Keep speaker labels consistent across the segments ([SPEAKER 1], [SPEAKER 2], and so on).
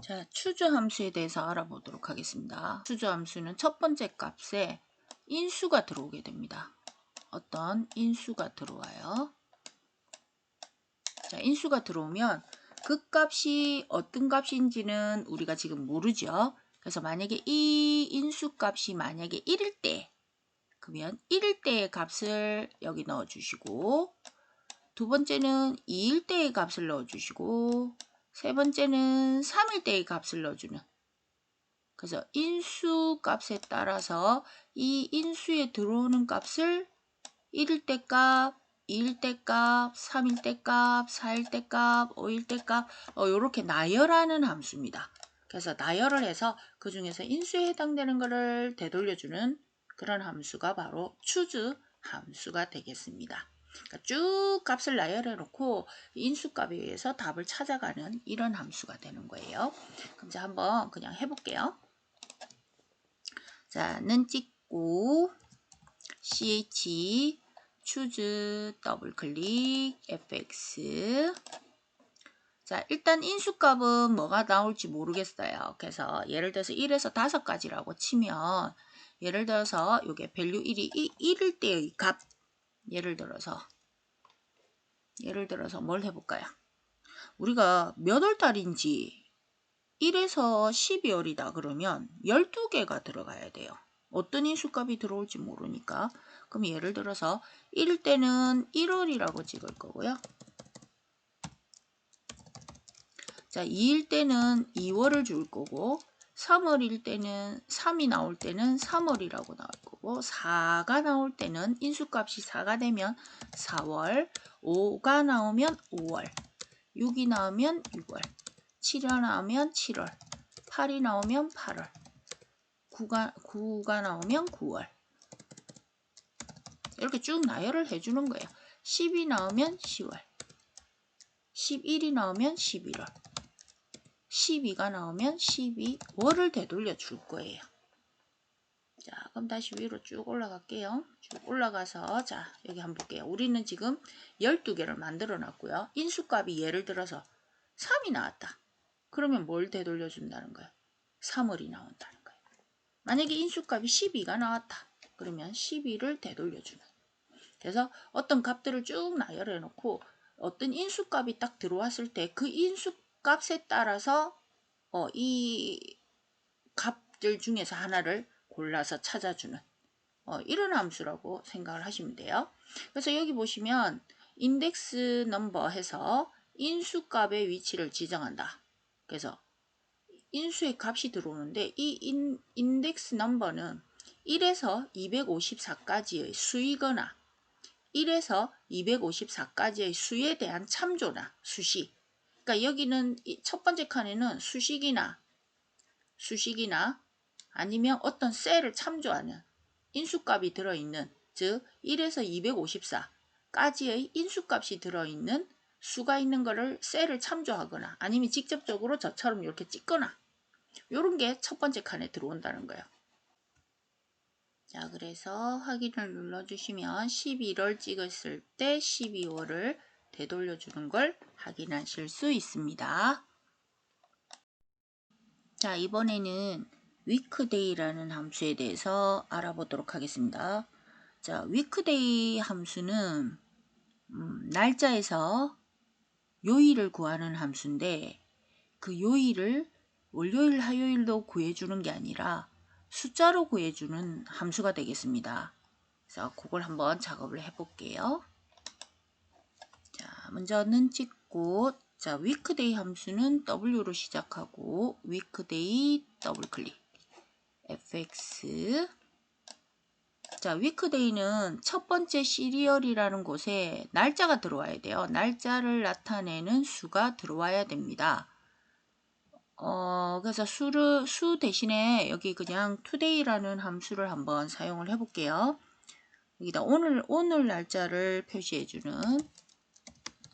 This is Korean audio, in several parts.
[SPEAKER 1] 자, 추주 함수에 대해서 알아보도록 하겠습니다. 추주 함수는 첫 번째 값에 인수가 들어오게 됩니다. 어떤 인수가 들어와요. 자, 인수가 들어오면 그 값이 어떤 값인지는 우리가 지금 모르죠. 그래서 만약에 이 인수 값이 만약에 1일 때, 그러면 1일 때의 값을 여기 넣어주시고, 두 번째는 2일 때의 값을 넣어주시고, 세 번째는 3일 때의 값을 넣어주는. 그래서 인수 값에 따라서 이 인수에 들어오는 값을 1일 때 값, 2일 때 값, 3일 때 값, 4일 때 값, 5일 때 값, 이렇게 나열하는 함수입니다. 그래서 나열을 해서 그 중에서 인수에 해당되는 것을 되돌려주는 그런 함수가 바로 추주 함수가 되겠습니다. 그러니까 쭉 값을 나열해 놓고 인수값에 의해서 답을 찾아가는 이런 함수가 되는 거예요. 그럼 이제 한번 그냥 해볼게요. 자, 는 찍고 ch choose 더블 클릭 fx. 자, 일단 인수값은 뭐가 나올지 모르겠어요. 그래서 예를 들어서 1에서 5가지라고 치면 예를 들어서 요게 value 1이 1일 때의 값. 예를 들어서 뭘 해볼까요? 우리가 몇 월 달인지 1에서 12월이다 그러면 12개가 들어가야 돼요. 어떤 인수값이 들어올지 모르니까. 그럼 예를 들어서 1일 때는 1월이라고 찍을 거고요. 자, 2일 때는 2월을 줄 거고, 3월일 때는 3이 나올 때는 3월이라고 나올 거고, 4가 나올 때는 인수값이 4가 되면 4월, 5가 나오면 5월, 6이 나오면 6월, 7이 나오면 7월, 8이 나오면 8월, 9가 나오면 9월. 이렇게 쭉 나열을 해주는 거예요. 10이 나오면 10월, 11이 나오면 11월, 12가 나오면 12월을 되돌려 줄 거예요. 자, 그럼 다시 위로 쭉 올라갈게요. 쭉 올라가서 자, 여기 한번 볼게요. 우리는 지금 12개를 만들어 놨고요. 인수값이 예를 들어서 3이 나왔다. 그러면 뭘 되돌려 준다는 거예요? 3월이 나온다는 거예요. 만약에 인수값이 12가 나왔다. 그러면 12를 되돌려 주는. 그래서 어떤 값들을 쭉 나열해 놓고 어떤 인수값이 딱 들어왔을 때 그 인수값에 따라서 이 값들 중에서 하나를 골라서 찾아주는 이런 함수라고 생각을 하시면 돼요. 그래서 여기 보시면 인덱스 넘버 해서 인수값의 위치를 지정한다. 그래서 인수의 값이 들어오는데 이 인덱스 넘버는 1에서 254까지의 수이거나 1에서 254까지의 수에 대한 참조나 수식. 그러니까 여기는 첫 번째 칸에는 수식이나 아니면 어떤 셀을 참조하는 인수값이 들어있는, 즉 1에서 254까지의 인수값이 들어있는 수가 있는 거를 셀을 참조하거나 아니면 직접적으로 저처럼 이렇게 찍거나 이런 게 첫 번째 칸에 들어온다는 거예요. 자, 그래서 확인을 눌러주시면 11월 찍었을 때 12월을 되돌려주는 걸 확인하실 수 있습니다. 자, 이번에는 weekday라는 함수에 대해서 알아보도록 하겠습니다. 자, weekday 함수는 날짜에서 요일을 구하는 함수인데 그 요일을 월요일, 화요일로 구해주는 게 아니라 숫자로 구해주는 함수가 되겠습니다. 그래서 그걸 한번 작업을 해볼게요. 자, 먼저는 찍고 자, weekday 함수는 W로 시작하고 weekday 더블 클릭 fx. 자, weekday는 첫 번째 시리얼이라는 곳에 날짜가 들어와야 돼요. 날짜를 나타내는 수가 들어와야 됩니다. 그래서 수 대신에 여기 그냥 today라는 함수를 한번 사용을 해볼게요. 여기다 오늘 날짜를 표시해주는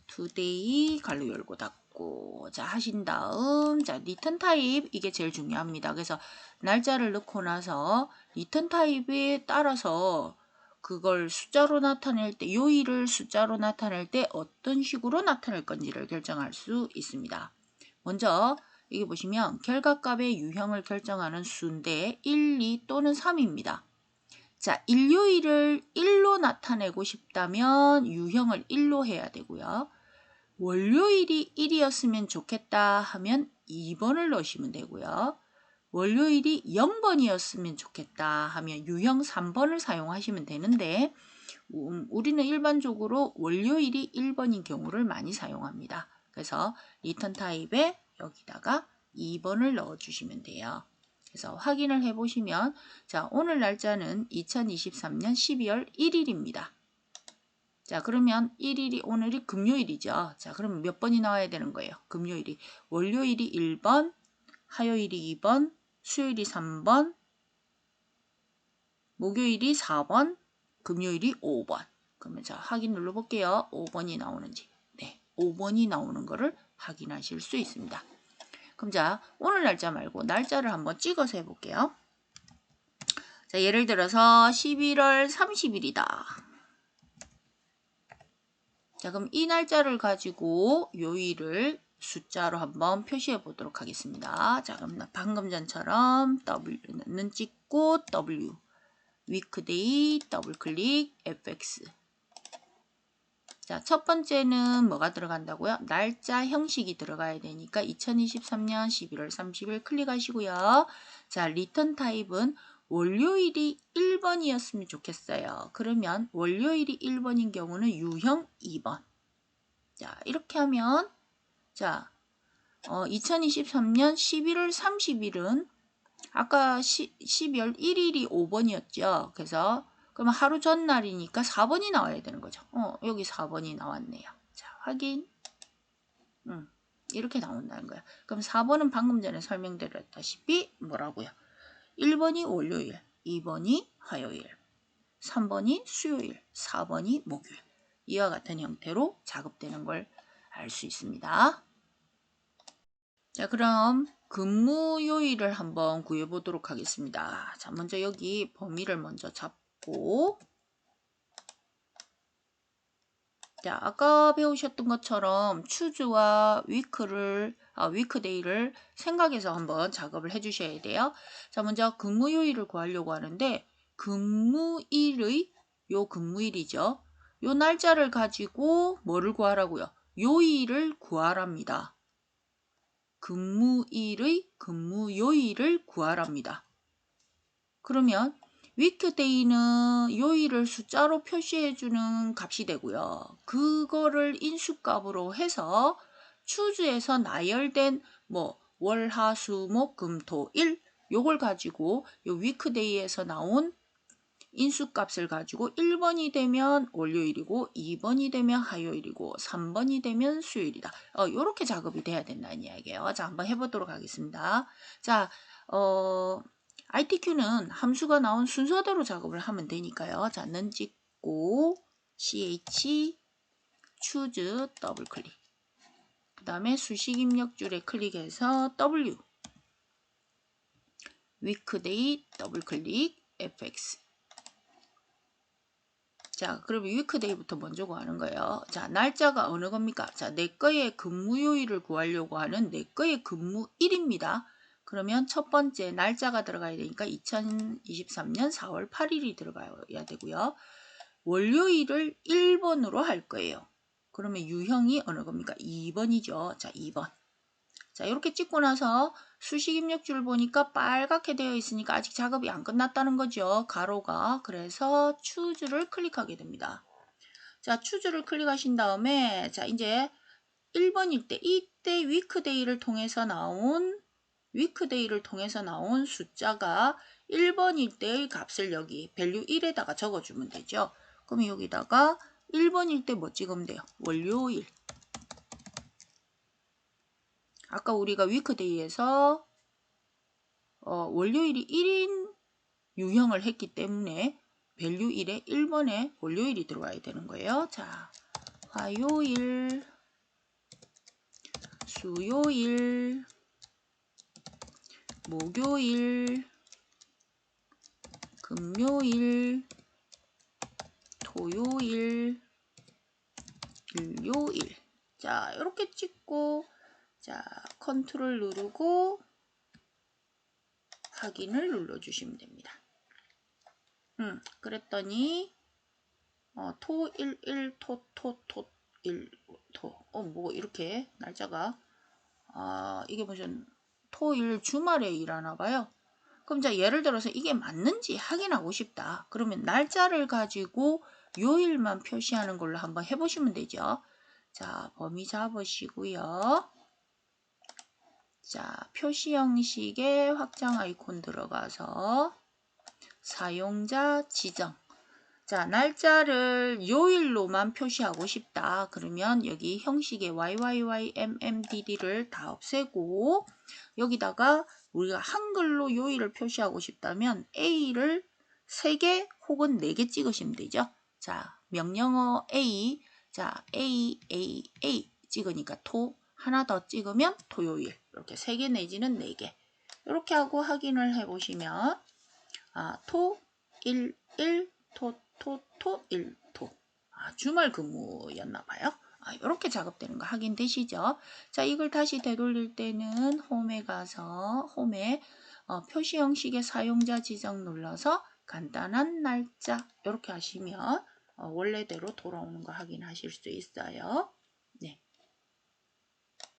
[SPEAKER 1] today 갈로 열고 닫고 자 하신 다음 자 return 타입 이게 제일 중요합니다. 그래서 날짜를 넣고 나서 return 타입에 따라서 그걸 숫자로 나타낼 때 요일을 숫자로 나타낼 때 어떤 식으로 나타낼 건지를 결정할 수 있습니다. 먼저 여기 보시면 결과값의 유형을 결정하는 수인데 1, 2 또는 3입니다. 자, 일요일을 1로 나타내고 싶다면 유형을 1로 해야 되고요. 월요일이 1이었으면 좋겠다 하면 2번을 넣으시면 되고요. 월요일이 0번이었으면 좋겠다 하면 유형 3번을 사용하시면 되는데 우리는 일반적으로 월요일이 1번인 경우를 많이 사용합니다. 그래서 리턴 타입에 여기다가 2번을 넣어주시면 돼요. 그래서 확인을 해보시면 자, 오늘 날짜는 2023년 12월 1일입니다. 자, 그러면 1일이 오늘이 금요일이죠. 자, 그러면 몇 번이 나와야 되는 거예요? 금요일이. 월요일이 1번, 화요일이 2번, 수요일이 3번, 목요일이 4번, 금요일이 5번. 그러면 자, 확인 눌러볼게요. 5번이 나오는지. 네, 5번이 나오는 거를 확인하실 수 있습니다. 그럼 자, 오늘 날짜 말고 날짜를 한번 찍어서 해볼게요. 자, 예를 들어서 11월 30일이다. 자, 그럼 이 날짜를 가지고 요일을 숫자로 한번 표시해 보도록 하겠습니다. 자, 그럼 방금 전처럼 W는 찍고 W, weekday, 더블 클릭, fx. 자, 첫 번째는 뭐가 들어간다고요? 날짜 형식이 들어가야 되니까 2023년 11월 30일 클릭하시고요. 자, 리턴 타입은 월요일이 1번이었으면 좋겠어요. 그러면 월요일이 1번인 경우는 유형 2번. 자, 이렇게 하면 자, 2023년 11월 30일은 아까 12월 1일이 5번이었죠. 그래서 그러면 하루 전날이니까 4번이 나와야 되는 거죠. 여기 4번이 나왔네요. 자, 확인. 이렇게 나온다는 거야. 그럼 4번은 방금 전에 설명드렸다시피 뭐라고요? 1번이 월요일, 2번이 화요일, 3번이 수요일, 4번이 목요일. 이와 같은 형태로 작업되는 걸 알 수 있습니다. 자, 그럼 근무 요일을 한번 구해 보도록 하겠습니다. 자, 먼저 여기 범위를 먼저 잡고 자, 아까 배우셨던 것처럼 추즈와 위크데이를 생각해서 한번 작업을 해 주셔야 돼요. 자, 먼저 근무 요일을 구하려고 하는데 근무일의 요 근무일이죠. 요 날짜를 가지고 뭐를 구하라고요? 요일을 구하랍니다. 근무일의 근무요일을 구하랍니다. 그러면 위크데이는 요일을 숫자로 표시해주는 값이 되고요. 그거를 인수값으로 해서 추즈에서 나열된 월, 화, 수, 목, 금, 토, 일 요걸 가지고 요 위크데이에서 나온 인수값을 가지고 1번이 되면 월요일이고 2번이 되면 화요일이고 3번이 되면 수요일이다. 요렇게 작업이 돼야 된다는 이야기예요. 자, 한번 해보도록 하겠습니다. 자, ITQ는 함수가 나온 순서대로 작업을 하면 되니까요. 자, 는 찍고 ch choose 더블 클릭. 그 다음에 수식 입력줄에 클릭해서 W weekday 더블 클릭 fx. 자, 그러면 위크데이부터 먼저 구하는 거예요. 자, 날짜가 어느 겁니까? 자, 내 거의 근무요일을 구하려고 하는 내 거의 근무일입니다. 그러면 첫 번째 날짜가 들어가야 되니까 2023년 4월 8일이 들어가야 되고요. 월요일을 1번으로 할 거예요. 그러면 유형이 어느 겁니까? 2번이죠. 자, 2번. 자, 이렇게 찍고 나서 수식 입력줄 보니까 빨갛게 되어 있으니까 아직 작업이 안 끝났다는 거죠. 가로가. 그래서 추즈를 클릭하게 됩니다. 자, 추즈를 클릭하신 다음에 자, 이제 1번일 때 이때 위크데이를 통해서 나온 숫자가 1번일 때의 값을 여기 밸류 1에다가 적어주면 되죠. 그럼 여기다가 1번일 때 뭐 찍으면 돼요? 월요일. 아까 우리가 위크데이에서 월요일이 1인 유형을 했기 때문에 밸류 1에 1번에 월요일이 들어와야 되는 거예요. 자, 화요일, 수요일, 목요일, 금요일, 토요일, 일요일. 자, 이렇게 찍고 자, 컨트롤 누르고 확인을 눌러주시면 됩니다. 그랬더니 토 11 토 1 토. 뭐 이렇게 날짜가 이게 무슨 토일 주말에 일하나 봐요. 그럼 자 예를 들어서 이게 맞는지 확인하고 싶다. 그러면 날짜를 가지고 요일만 표시하는 걸로 한번 해보시면 되죠. 자, 범위 잡으시고요. 자, 표시 형식에 확장 아이콘 들어가서 사용자 지정. 자, 날짜를 요일로만 표시하고 싶다. 그러면 여기 형식의 YYYMMDD를 다 없애고 여기다가 우리가 한글로 요일을 표시하고 싶다면 A를 3개 혹은 4개 찍으시면 되죠. 자, 명령어 A. 자, A 찍으니까 토. 하나 더 찍으면 토요일. 이렇게 3개 내지는 4개. 이렇게 하고 확인을 해보시면 토 11 토 1토. 주말 근무였나 봐요. 이렇게 작업되는 거 확인되시죠? 자, 이걸 다시 되돌릴 때는 홈에 가서 홈에 표시 형식의 사용자 지정 눌러서 간단한 날짜 이렇게 하시면 원래대로 돌아오는 거 확인하실 수 있어요.